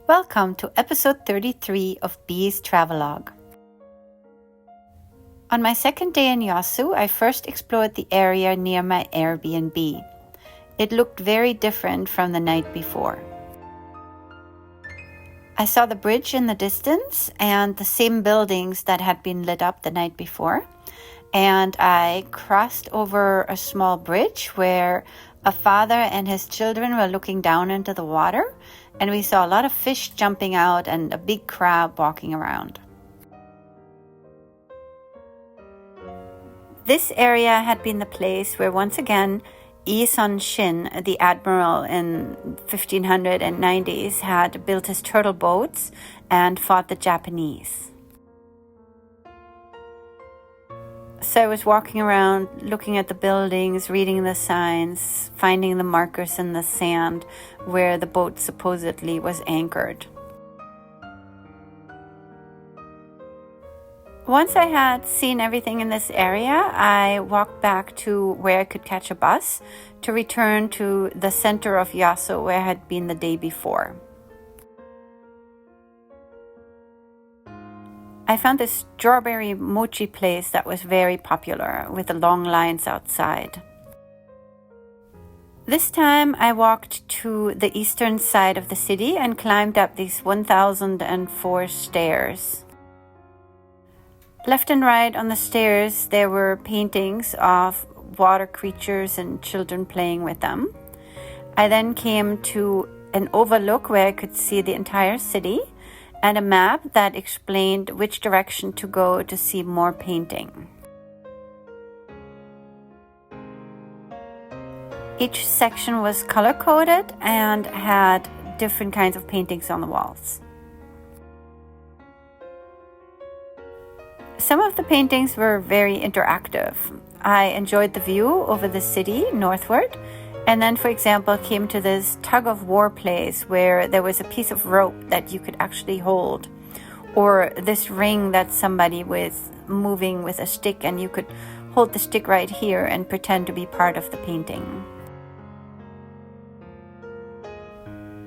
Welcome to episode 33 of Bee's Travelogue. On my second day in Yeosu, I first explored the area near my Airbnb. It looked very different from the night before. I saw the bridge in the distance and the same buildings that had been lit up the night before. And I crossed over a small bridge where a father and his children were looking down into the water, and we saw a lot of fish jumping out and a big crab walking around. This area had been the place where once again Yeosu Shin, the admiral in 1590s, had built his turtle boats and fought the Japanese. So I was walking around, looking at the buildings, reading the signs, finding the markers in the sand where the boat supposedly was anchored. Once I had seen everything in this area, I walked back to where I could catch a bus to return to the center of Yeosu where I had been the day before. I found this strawberry mochi place that was very popular with the long lines outside. This time I walked to the eastern side of the city and climbed up these 1004 stairs. Left and right on the stairs there were paintings of water creatures and children playing with them. I then came to an overlook where I could see the entire city, and a map that explained which direction to go to see more painting. Each section was color-coded and had different kinds of paintings on the walls. Some of the paintings were very interactive. I enjoyed the view over the city northward, and then, for example, came to this tug-of-war place where there was a piece of rope that you could actually hold, or this ring that somebody was moving with a stick, and you could hold the stick right here and pretend to be part of the painting.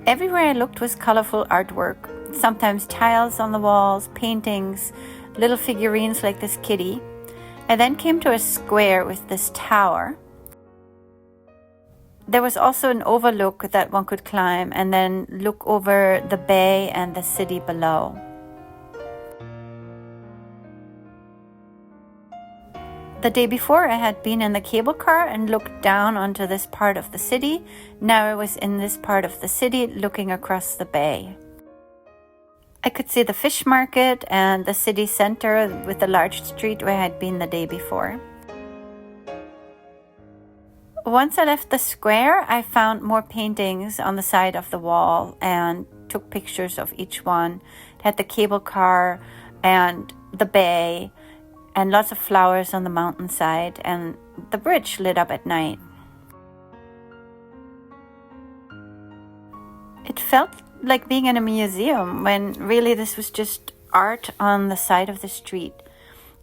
Everywhere I looked was colorful artwork, sometimes tiles on the walls, paintings, little figurines like this kitty. I then came to a square with this tower. There was also an overlook that one could climb and then look over the bay and the city below. The day before I had been in the cable car and looked down onto this part of the city. Now I was in this part of the city looking across the bay. I could see the fish market and the city center with the large street where I had been the day before. Once I left the square, I found more paintings on the side of the wall and took pictures of each one. It had the cable car and the bay and lots of flowers on the mountainside and the bridge lit up at night. It felt like being in a museum when really this was just art on the side of the street.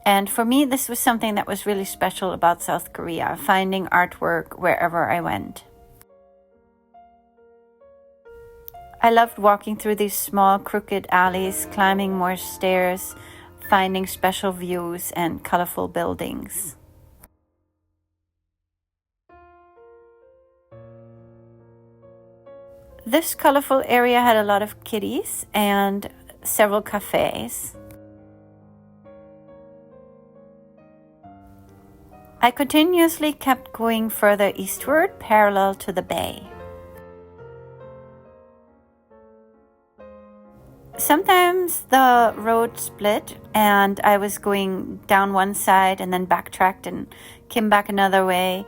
And for me, this was something that was really special about South Korea, finding artwork wherever I went. I loved walking through these small crooked alleys, climbing more stairs, finding special views and colorful buildings. This colorful area had a lot of kitties and several cafes. I continuously kept going further eastward, parallel to the bay. Sometimes the road split and I was going down one side and then backtracked and came back another way.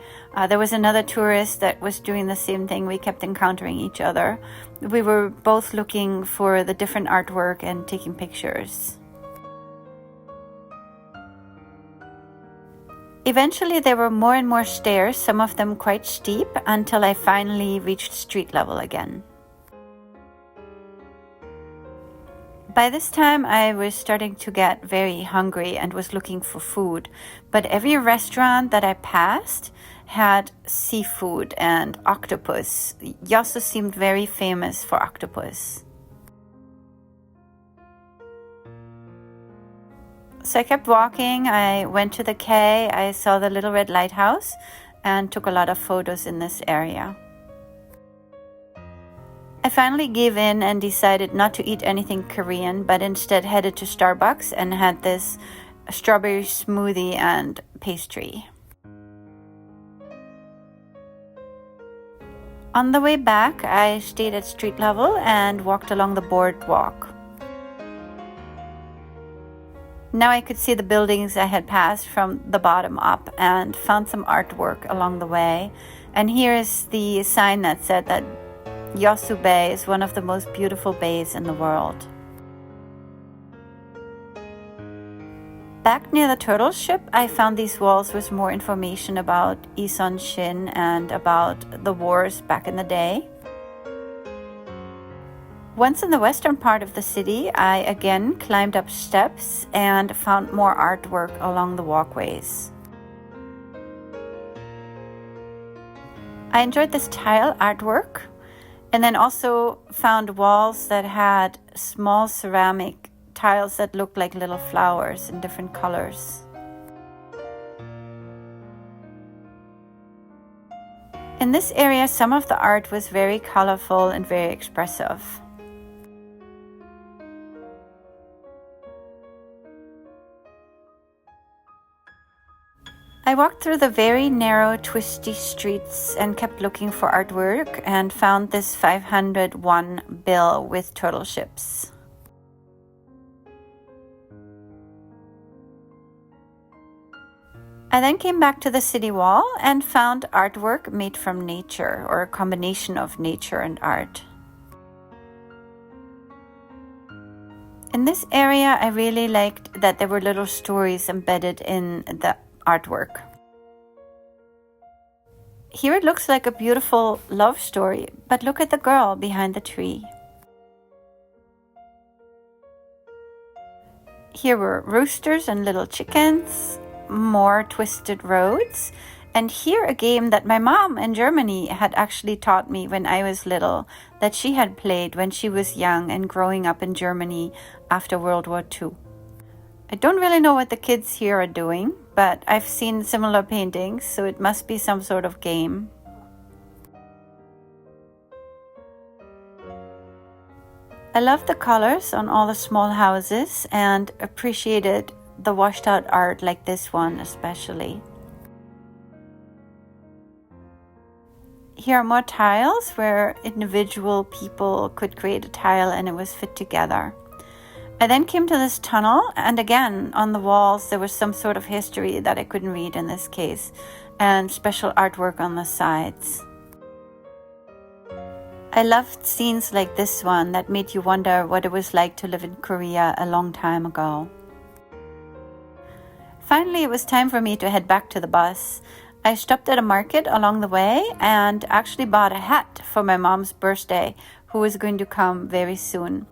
There was another tourist that was doing the same thing. We kept encountering each other. We were both looking for the different artwork and taking pictures. Eventually there were more and more stairs, some of them quite steep, until I finally reached street level again. By this time I was starting to get very hungry and was looking for food, but every restaurant that I passed had seafood and octopus. Yeosu seemed very famous for octopus. So I kept walking. I went to the quay. I saw the little red lighthouse and took a lot of photos in this area. I finally gave in and decided not to eat anything Korean, but instead headed to Starbucks and had this strawberry smoothie and pastry. On the way back, I stayed at street level and walked along the boardwalk. Now I could see the buildings I had passed from the bottom up and found some artwork along the way. And here is the sign that said that Yeosu Bay is one of the most beautiful bays in the world. Back near the turtle ship, I found these walls with more information about Isun Shin and about the wars back in the day. Once in the western part of the city, I again climbed up steps and found more artwork along the walkways. I enjoyed this tile artwork and then also found walls that had small ceramic tiles that looked like little flowers in different colors. In this area, some of the art was very colorful and very expressive. I walked through the very narrow, twisty streets and kept looking for artwork and found this 501 bill with turtle ships. I then came back to the city wall and found artwork made from nature, or a combination of nature and art. In this area, I really liked that there were little stories embedded in the artwork. Here it looks like a beautiful love story, but look at the girl behind the tree. Here were roosters and little chickens, more twisted roads, and here a game that my mom in Germany had actually taught me when I was little, that she had played when she was young and growing up in Germany after World War II. I don't really know what the kids here are doing, but I've seen similar paintings, so it must be some sort of game. I loved the colors on all the small houses and appreciated the washed out art like this one especially. Here are more tiles where individual people could create a tile and it was fit together. I then came to this tunnel, and again on the walls there was some sort of history that I couldn't read in this case, and special artwork on the sides. I loved scenes like this one that made you wonder what it was like to live in Korea a long time ago. Finally, it was time for me to head back to the bus. I stopped at a market along the way and actually bought a hat for my mom's birthday, who is going to come very soon.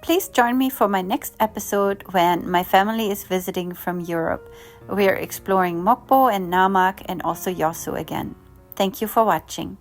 Please join me for my next episode when my family is visiting from Europe. We are exploring Mokpo and Namak and also Yeosu again. Thank you for watching.